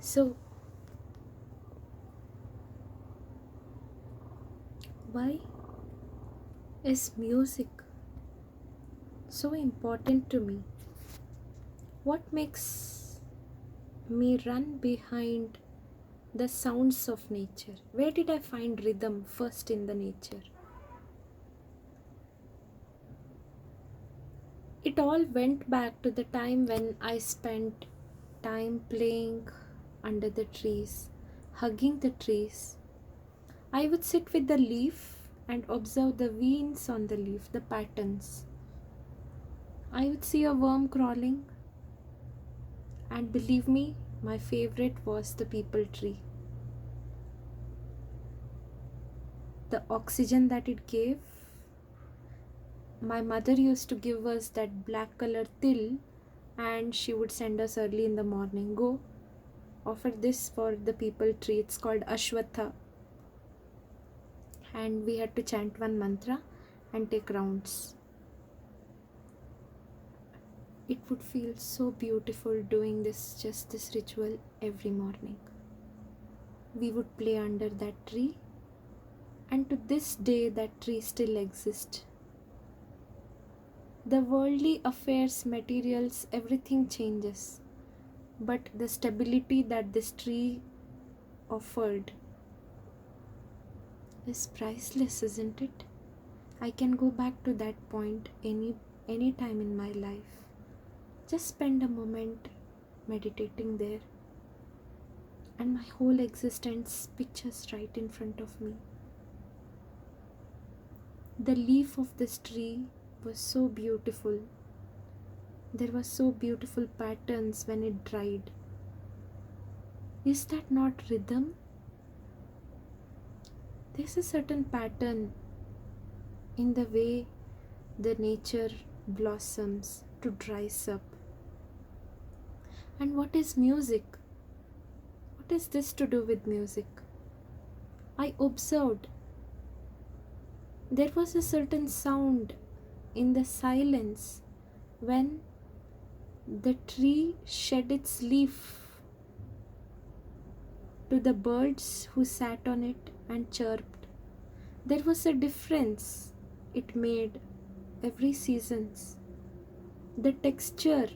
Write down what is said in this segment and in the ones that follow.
So, why is music so important to me? What makes me run behind the sounds of nature? Where did I find rhythm first in the nature? It all went back to the time when I spent time playing under the trees, hugging the trees. I would sit with the leaf and observe the veins on the leaf, the patterns. I would see a worm crawling, and believe me, my favorite was the peepal tree. The oxygen that it gave, my mother used to give us that black color till, and she would send us early in the morning. Go offer this for the peepal tree. It's called Ashwatha. And we had to chant one mantra and take rounds. It would feel so beautiful doing this ritual every morning. We would play under that tree, and to this day that tree still exists. The worldly affairs, materials, everything changes, but the stability that this tree offered is priceless, isn't it? I can go back to that point any time in my life. Just spend a moment meditating there, and my whole existence pictures right in front of me. The leaf of this tree was so beautiful. There were so beautiful patterns when it dried. Is that not rhythm? There's a certain pattern in the way the nature blossoms to dries up. And what is music? What is this to do with music? I observed there was a certain sound in the silence when the tree shed its leaf to the birds who sat on it and chirped. There was a difference it made every seasons. The texture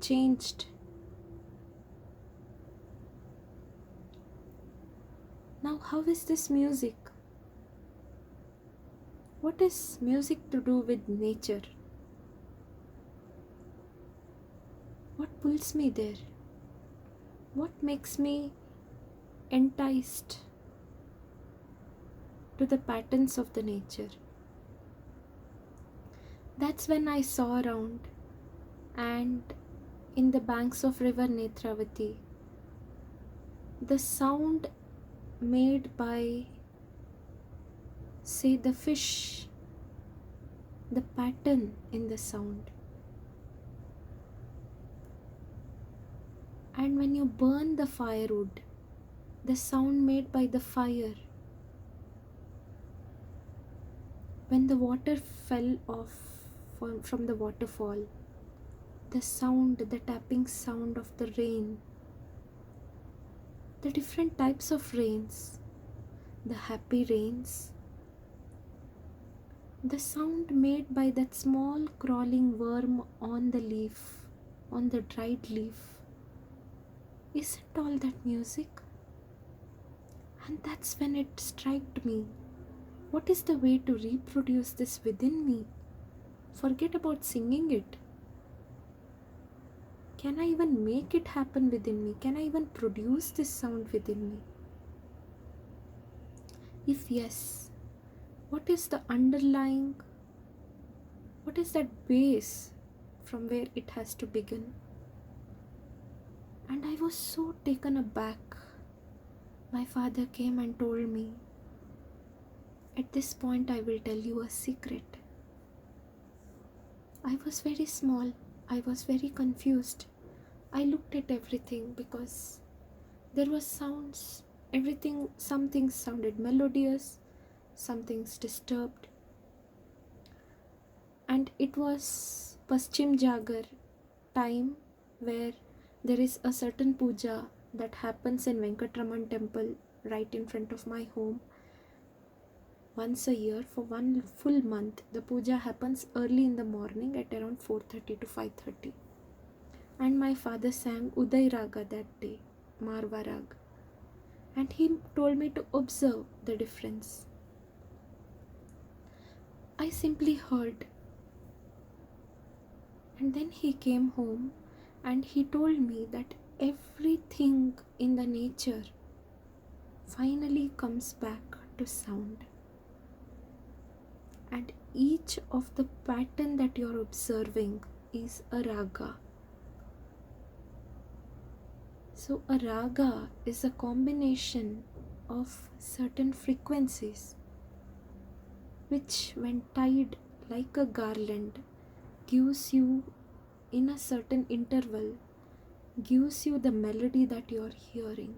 changed. Now, how is this music? What is music to do with nature? What pulls me there? What makes me enticed to the patterns of the nature? That's when I saw around, and in the banks of river Netravati, the sound made by, say, the fish, the pattern in the sound. And when you burn the firewood, the sound made by the fire. When the water fell off from the waterfall, the sound, the tapping sound of the rain, the different types of rains, the happy rains, the sound made by that small crawling worm on the leaf, on the dried leaf. Isn't all that music? And that's when it struck me. What is the way to reproduce this within me? Forget about singing it. Can I even make it happen within me? Can I even produce this sound within me? If yes, what is the underlying, what is that base from where it has to begin? And I was so taken aback. My father came and told me, at this point I will tell you a secret. I was very small. I was very confused. I looked at everything because there were sounds. Everything, some things sounded melodious, some things disturbed. And it was Paschim Jagar time where there is a certain puja that happens in Venkatraman temple right in front of my home. Once a year for one full month, the puja happens early in the morning at around 4:30 to 5:30. And my father sang Uday Raga that day, Marva Rag. And he told me to observe the difference. I simply heard. And then he came home and he told me that everything in the nature finally comes back to sound. And each of the pattern that you're observing is a raga. So a raga is a combination of certain frequencies which, when tied like a garland, gives you in a certain interval, gives you the melody that you're hearing.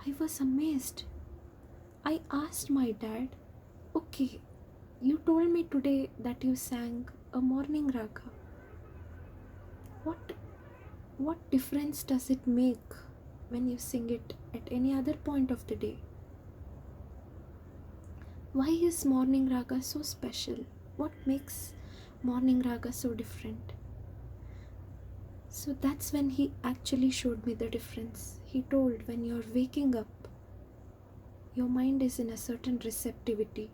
I was amazed. I asked my dad, okay, you told me today that you sang a morning raga. What difference does it make when you sing it at any other point of the day? Why is morning raga so special? What makes morning raga so different? So that's when he actually showed me the difference. He told, when you're waking up, your mind is in a certain receptivity.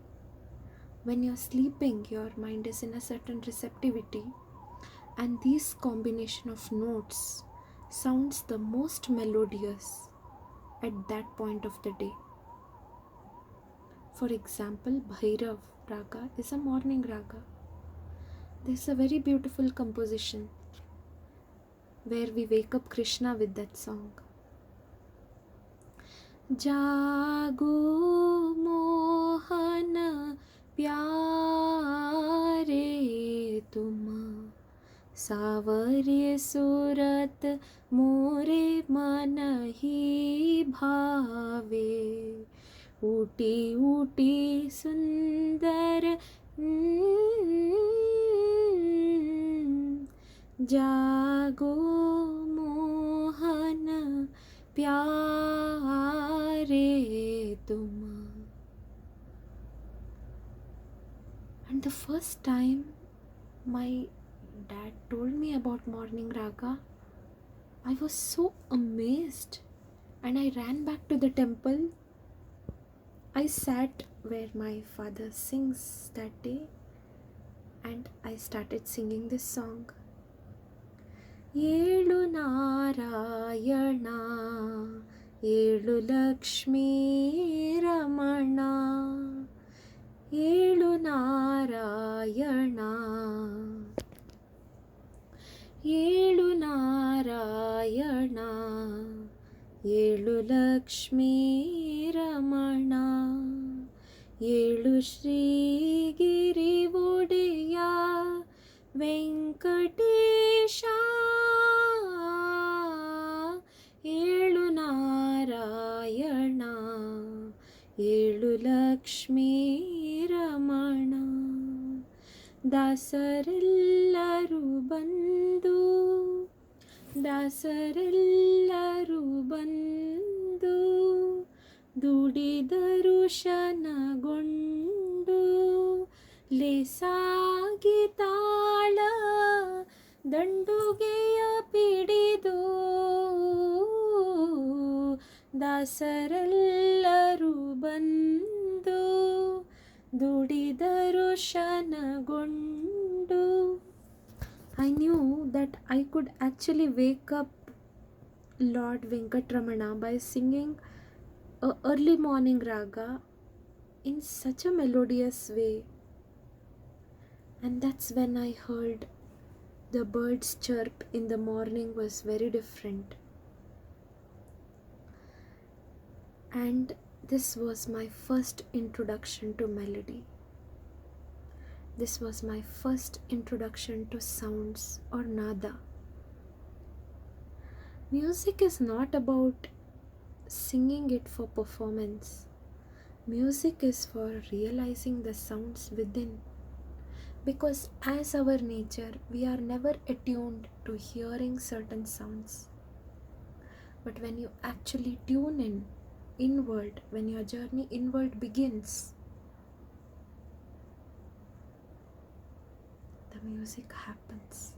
When you're sleeping, your mind is in a certain receptivity. And this combination of notes sounds the most melodious at that point of the day. For example, Bhairav Raga is a morning raga. There's a very beautiful composition where we wake up Krishna with that song. Jago Mohana Pyare Tum Savarye Surat More Mana Hi Bhave Uti Uti Sundar Jago Mohana Pyare Tum. And the first time my dad told me about morning raga, I was so amazed and I ran back to the temple. I sat where my father sings that day and I started singing this song. Yelu Narayana, Yelu Lakshmi Ramana, Yelu Narayana, Yelu Narayana, Yelu Lakshmi Ramana, Yelu Shri Giri Vodeya Venkatesha, Yelu Narayana, Yelu Lakshmi Ramana. Dasarellaru bandu, Dasarellaru bandu, Dudidaru shanagondu, Lesagi tala, Dandugeya pididu, Dasarellaru bandu, Dudidaru shanagondu. I knew that I could actually wake up Lord Venkatramana by singing a early morning raga in such a melodious way. And that's when I heard the birds chirp in the morning was very different. And this was my first introduction to melody. This was my first introduction to sounds or nada. Music is not about singing it for performance. Music is for realizing the sounds within. Because as our nature, we are never attuned to hearing certain sounds. But when you actually tune in inward, when your journey inward begins, the music happens.